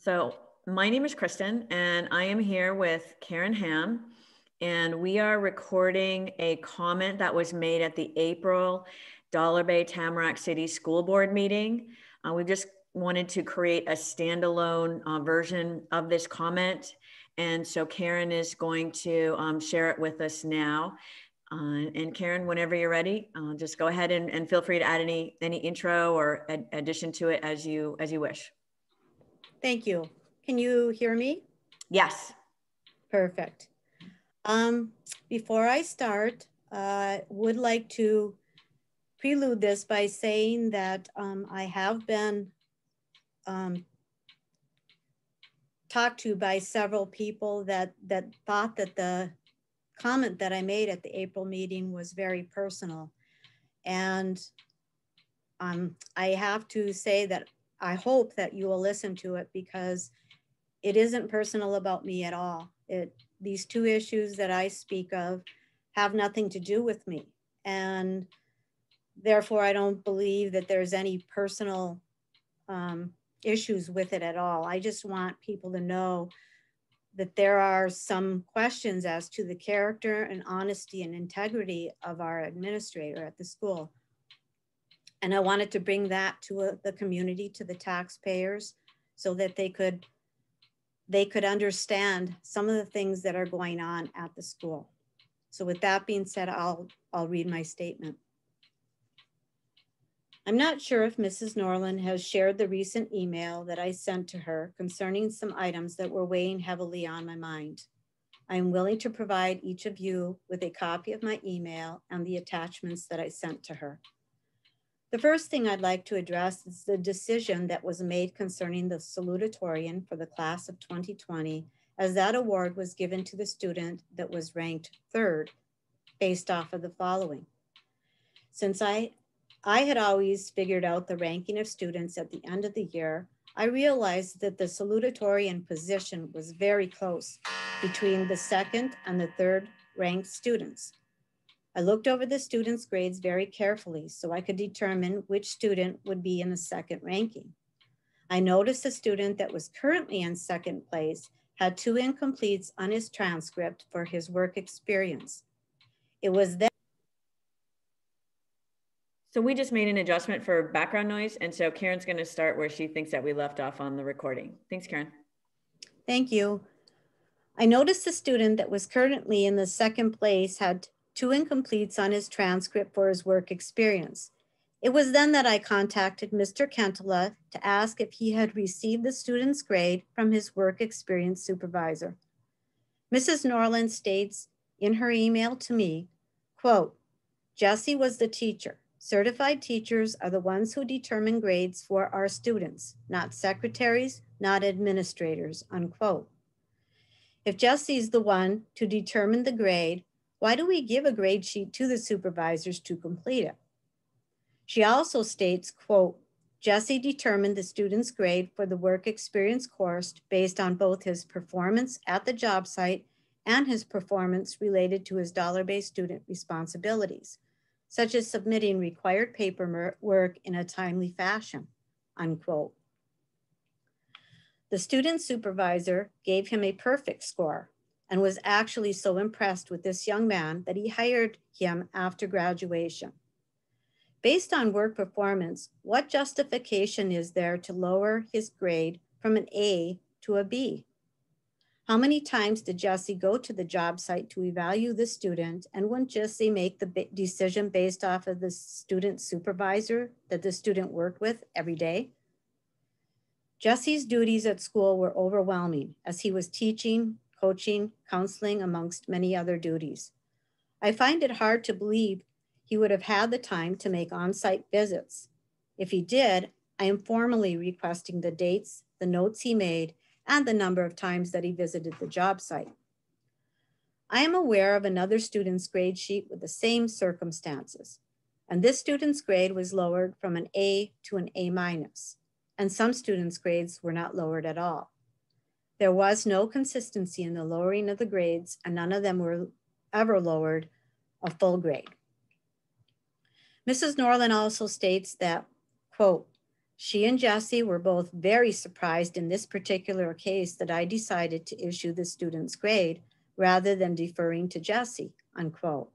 So my name is Kristen, and I am here with Karen Ham, and we are recording a comment that was made at the April Bay-Tamarack City School Board meeting. We just wanted to create a standalone version of this comment, and so Karen is going to share it with us now. And Karen, whenever you're ready, just go ahead and feel free to add any intro or addition to it as you wish. Thank you. Can you hear me? Yes. Perfect. Before I start, would like to prelude this by saying that I have been talked to by several people that thought that the comment that I made at the April meeting was very personal. And I have to say that I hope that you will listen to it, because it isn't personal about me at all. These two issues that I speak of have nothing to do with me. And therefore, I don't believe that there's any personal issues with it at all. I just want people to know that there are some questions as to the character and honesty and integrity of our administrator at the school. And I wanted to bring that to the community, to the taxpayers, so that they could understand some of the things that are going on at the school. So with that being said, I'll read my statement. I'm not sure if Mrs. Norland has shared the recent email that I sent to her concerning some items that were weighing heavily on my mind. I am willing to provide each of you with a copy of my email and the attachments that I sent to her. The first thing I'd like to address is the decision that was made concerning the salutatorian for the class of 2020, as that award was given to the student that was ranked third, based off of the following. Since I had always figured out the ranking of students at the end of the year, I realized that the salutatorian position was very close between the second and the third ranked students. I looked over the students' grades very carefully so I could determine which student would be in the second ranking. I noticed the student that was currently in second place had 2 incompletes on his transcript for his work experience. It was then. So we just made an adjustment for background noise, and so Karen's going to start where she thinks that we left off on the recording. Thanks, Karen. Thank you. I noticed the student that was currently in the second place had 2 incompletes on his transcript for his work experience. It was then that I contacted Mr. Kentala to ask if he had received the student's grade from his work experience supervisor. Mrs. Norland states in her email to me, quote, Jesse was the teacher. Certified teachers are the ones who determine grades for our students, not secretaries, not administrators, unquote. If Jesse's the one to determine the grade, why do we give a grade sheet to the supervisors to complete it? She also states, quote, Jesse determined the student's grade for the work experience course based on both his performance at the job site and his performance related to his dollar-based student responsibilities, such as submitting required paperwork in a timely fashion, unquote. The student supervisor gave him a perfect score and was actually so impressed with this young man that he hired him after graduation. Based on work performance, what justification is there to lower his grade from an A to a B? How many times did Jesse go to the job site to evaluate the student, and wouldn't Jesse make the decision based off of the student supervisor that the student worked with every day? Jesse's duties at school were overwhelming as he was teaching, coaching, counseling, amongst many other duties. I find it hard to believe he would have had the time to make on-site visits. If he did, I am formally requesting the dates, the notes he made, and the number of times that he visited the job site. I am aware of another student's grade sheet with the same circumstances, and this student's grade was lowered from an A to an A-, and some students' grades were not lowered at all. There was no consistency in the lowering of the grades, and none of them were ever lowered a full grade. Mrs. Norland also states that, quote, She and Jesse were both very surprised in this particular case that I decided to issue the student's grade rather than deferring to Jesse, unquote.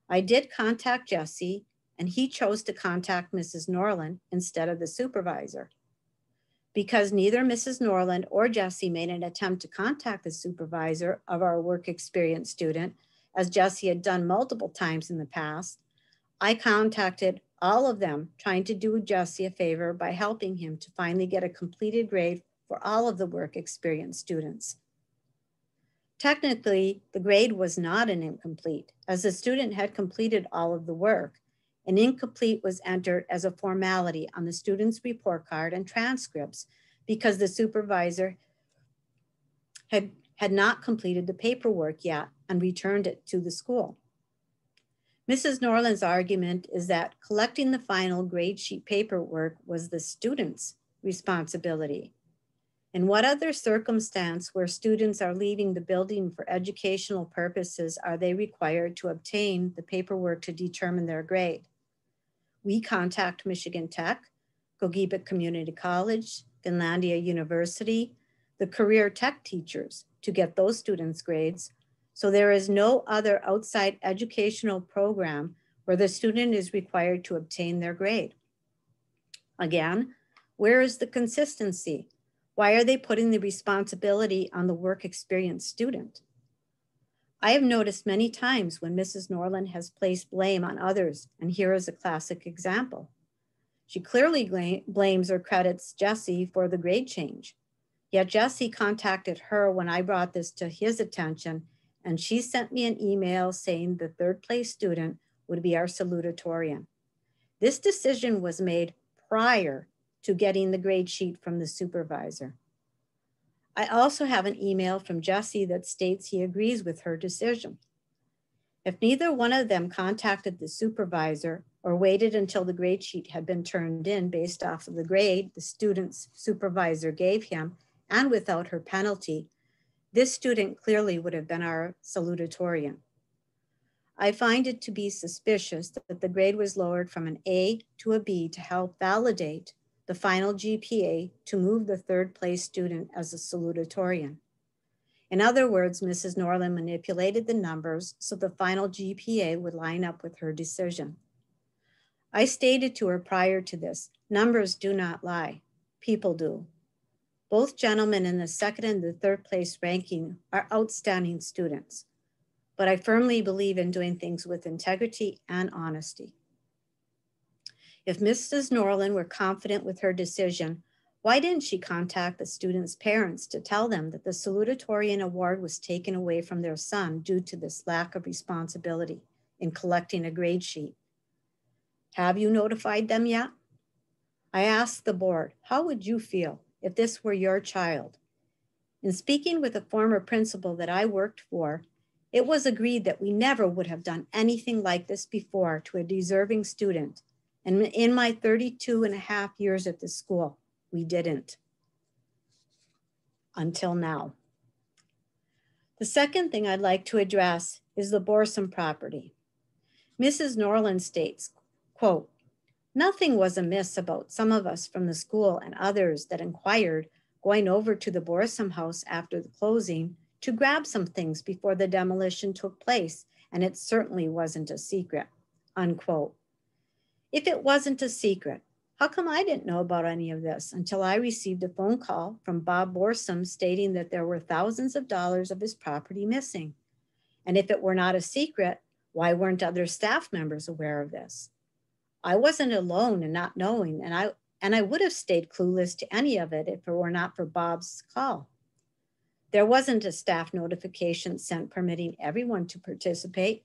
I did contact Jesse, and he chose to contact Mrs. Norland instead of the supervisor. Because neither Mrs. Norland or Jesse made an attempt to contact the supervisor of our work experience student, as Jesse had done multiple times in the past, I contacted all of them, trying to do Jesse a favor by helping him to finally get a completed grade for all of the work experience students. Technically, the grade was not an incomplete, as the student had completed all of the work. An incomplete was entered as a formality on the student's report card and transcripts because the supervisor had not completed the paperwork yet and returned it to the school. Mrs. Norland's argument is that collecting the final grade sheet paperwork was the student's responsibility. In what other circumstance where students are leaving the building for educational purposes are they required to obtain the paperwork to determine their grade? We contact Michigan Tech, Gogebic Community College, Finlandia University, the career tech teachers to get those students' grades. So there is no other outside educational program where the student is required to obtain their grade. Again, where is the consistency? Why are they putting the responsibility on the work experience student? I have noticed many times when Mrs. Norland has placed blame on others, and here is a classic example. She clearly blames or credits Jesse for the grade change. Yet Jesse contacted her when I brought this to his attention, and she sent me an email saying the third place student would be our salutatorian. This decision was made prior to getting the grade sheet from the supervisor. I also have an email from Jesse that states he agrees with her decision. If neither one of them contacted the supervisor or waited until the grade sheet had been turned in based off of the grade the student's supervisor gave him and without her penalty, this student clearly would have been our salutatorian. I find it to be suspicious that the grade was lowered from an A to a B to help validate the final GPA to move the third place student as a salutatorian. In other words, Mrs. Norland manipulated the numbers so the final GPA would line up with her decision. I stated to her prior to this, numbers do not lie, people do. Both gentlemen in the second and the third place ranking are outstanding students, but I firmly believe in doing things with integrity and honesty. If Mrs. Norland were confident with her decision, why didn't she contact the students' parents to tell them that the salutatorian award was taken away from their son due to this lack of responsibility in collecting a grade sheet? Have you notified them yet? I asked the board, how would you feel if this were your child? In speaking with a former principal that I worked for, it was agreed that we never would have done anything like this before to a deserving student. And in my 32 and a half years at the school, we didn't. Until now. The second thing I'd like to address is the Borsum property. Mrs. Norland states, quote, nothing was amiss about some of us from the school and others that inquired going over to the Borsum house after the closing to grab some things before the demolition took place, and it certainly wasn't a secret, unquote. If it wasn't a secret, how come I didn't know about any of this until I received a phone call from Bob Borsum stating that there were thousands of dollars of his property missing? And if it were not a secret, why weren't other staff members aware of this? I wasn't alone in not knowing, and I would have stayed clueless to any of it if it were not for Bob's call. There wasn't a staff notification sent permitting everyone to participate.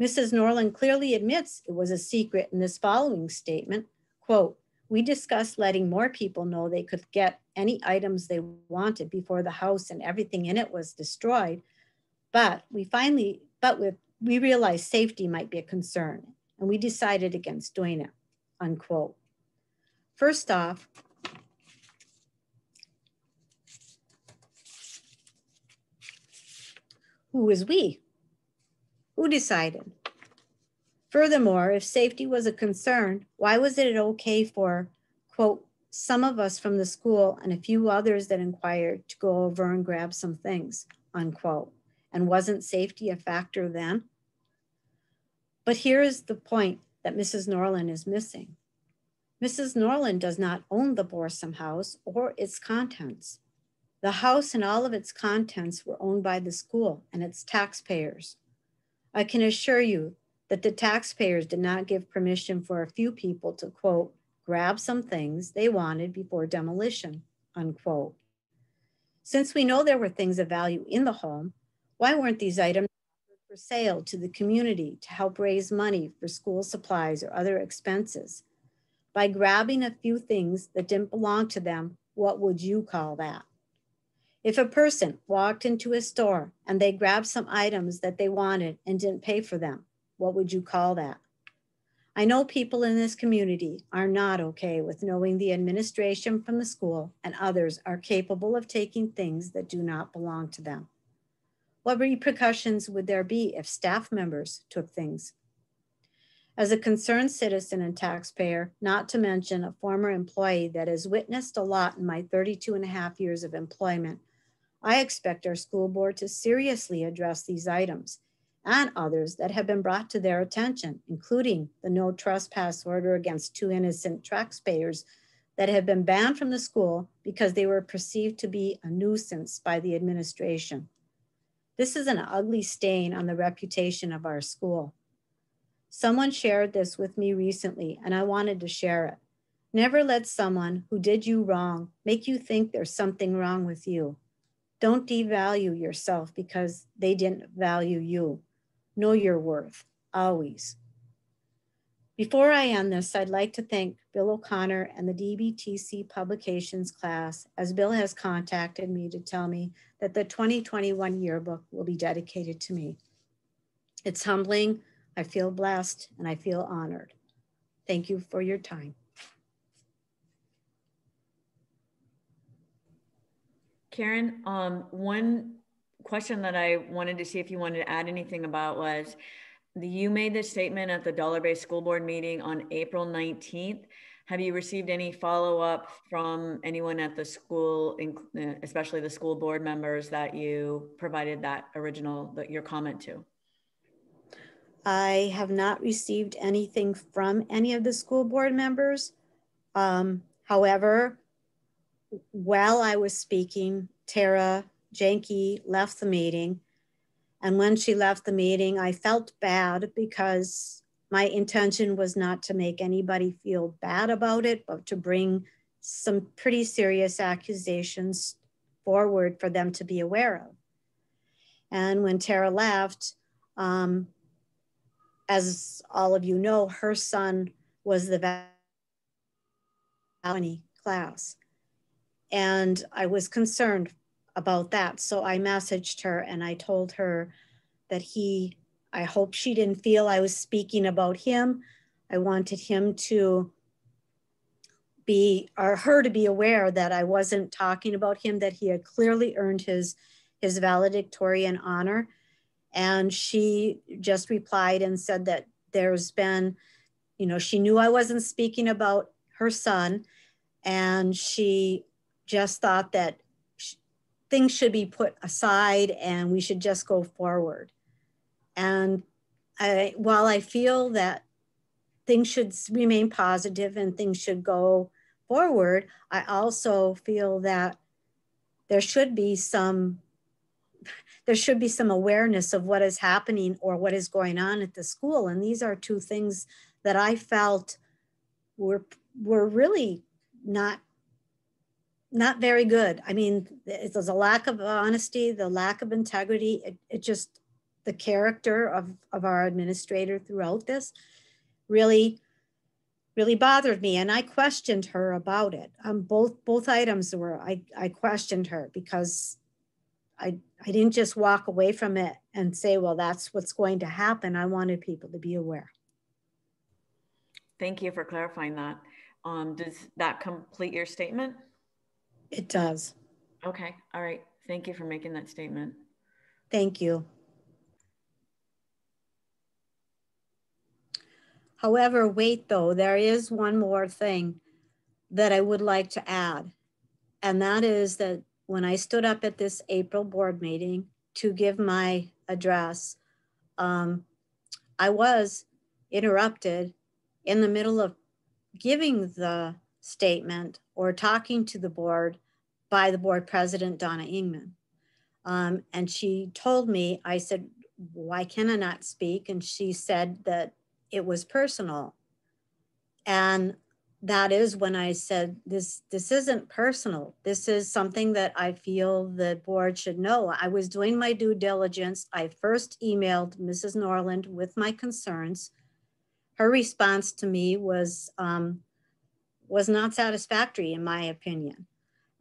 Mrs. Norland clearly admits it was a secret in this following statement, quote, we discussed letting more people know they could get any items they wanted before the house and everything in it was destroyed, but we realized safety might be a concern, and we decided against doing it, unquote. First off, who is we? Who decided? Furthermore, if safety was a concern, why was it okay for, quote, some of us from the school and a few others that inquired to go over and grab some things, unquote. And wasn't safety a factor then? But here is the point that Mrs. Norland is missing. Mrs. Norland does not own the Borsam House or its contents. The house and all of its contents were owned by the school and its taxpayers. I can assure you that the taxpayers did not give permission for a few people to, quote, grab some things they wanted before demolition, unquote. Since we know there were things of value in the home, why weren't these items for sale to the community to help raise money for school supplies or other expenses? By grabbing a few things that didn't belong to them, what would you call that? If a person walked into a store and they grabbed some items that they wanted and didn't pay for them, what would you call that? I know people in this community are not okay with knowing the administration from the school and others are capable of taking things that do not belong to them. What repercussions would there be if staff members took things? As a concerned citizen and taxpayer, not to mention a former employee that has witnessed a lot in my 32 and a half years of employment, I expect our school board to seriously address these items and others that have been brought to their attention, including the no trespass order against 2 innocent taxpayers that have been banned from the school because they were perceived to be a nuisance by the administration. This is an ugly stain on the reputation of our school. Someone shared this with me recently, and I wanted to share it. Never let someone who did you wrong make you think there's something wrong with you. Don't devalue yourself because they didn't value you. Know your worth, always. Before I end this, I'd like to thank Bill O'Connor and the DBTC Publications class, as Bill has contacted me to tell me that the 2021 yearbook will be dedicated to me. It's humbling, I feel blessed, and I feel honored. Thank you for your time. Karen, one question that I wanted to see if you wanted to add anything about was, you made this statement at the Dollar Bay School Board meeting on April 19th. Have you received any follow-up from anyone at the school, especially the school board members that you provided that your comment to? I have not received anything from any of the school board members. However, while I was speaking, Tara Janke left the meeting. And when she left the meeting, I felt bad because my intention was not to make anybody feel bad about it, but to bring some pretty serious accusations forward for them to be aware of. And when Tara left, as all of you know, her son was the valedictorian class. And I was concerned about that. So I messaged her and I told her that I hope she didn't feel I was speaking about him. I wanted him to her to be aware that I wasn't talking about him, that he had clearly earned his valedictorian honor. And she just replied and said that there's been, she knew I wasn't speaking about her son, and she just thought that things should be put aside and we should just go forward. And while I feel that things should remain positive and things should go forward, I also feel that there should be some awareness of what is happening or what is going on at the school. And these are two things that I felt were really not very good. I mean, there's a lack of honesty, the lack of integrity. It just, the character of our administrator throughout this really bothered me. And I questioned her about it. Both items I questioned her because I didn't just walk away from it and say, well, that's what's going to happen. I wanted people to be aware. Thank you for clarifying that. Does that complete your statement? It does. Okay. All right. Thank you for making that statement. Thank you. However, wait though, there is one more thing. that I would like to add. And that is that when I stood up at this April board meeting to give my address, I was interrupted in the middle of giving the statement or talking to the board by the board president, Donna Ingman. And she told me, I said, why can I not speak? And she said that it was personal. And that is when I said, this isn't personal. This is something that I feel the board should know. I was doing my due diligence. I first emailed Mrs. Norland with my concerns. Her response to me was not satisfactory, in my opinion.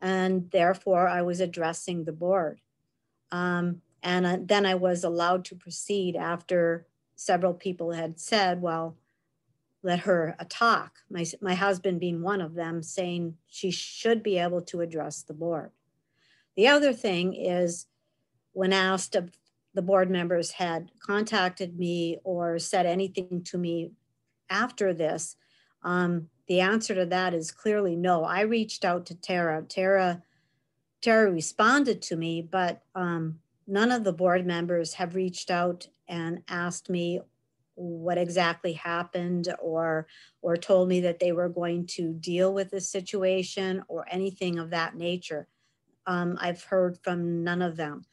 And therefore, I was addressing the board. And then I was allowed to proceed after several people had said, well, let her talk. My husband being one of them, saying she should be able to address the board. The other thing is, when asked if the board members had contacted me or said anything to me after this, the answer to that is clearly no. I reached out to Tara. Tara responded to me, but none of the board members have reached out and asked me what exactly happened or told me that they were going to deal with the situation or anything of that nature. I've heard from none of them.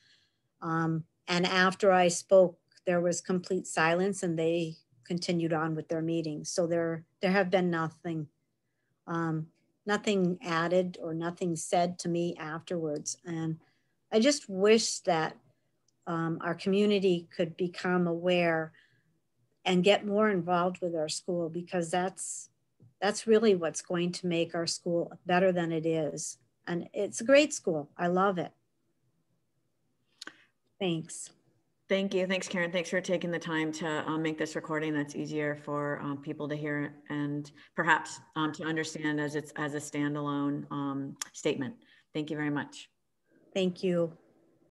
And after I spoke, there was complete silence and they continued on with their meetings. So there have been nothing added or nothing said to me afterwards. And I just wish that our community could become aware and get more involved with our school, because that's really what's going to make our school better than it is. And it's a great school. I love it. Thanks. Thank you. Thanks, Karen. Thanks for taking the time to make this recording that's easier for people to hear and perhaps to understand as a standalone statement. Thank you very much. Thank you.